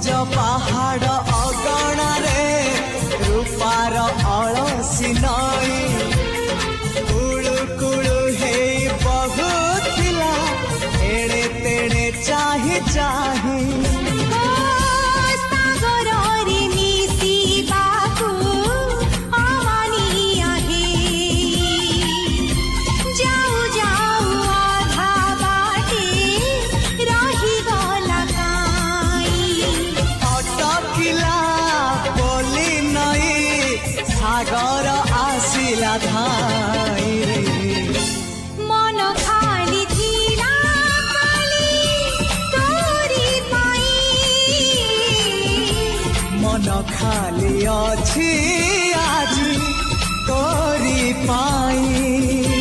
ସବୁଜ ପାହାଡ଼ ଅଗଣାରେ ରୂପାର ଅଳସୀ ନଈ କୁଳୁ କୁଳୁ ହେଇ ବହୁଥିଲା ଏଣେ ତେଣେ ଚାହିଁ ଚାହିଁ सागर आसिला धाई मन खाली थिला खाली तोरी पाई मन खाली अछि आजी तोरी पाई।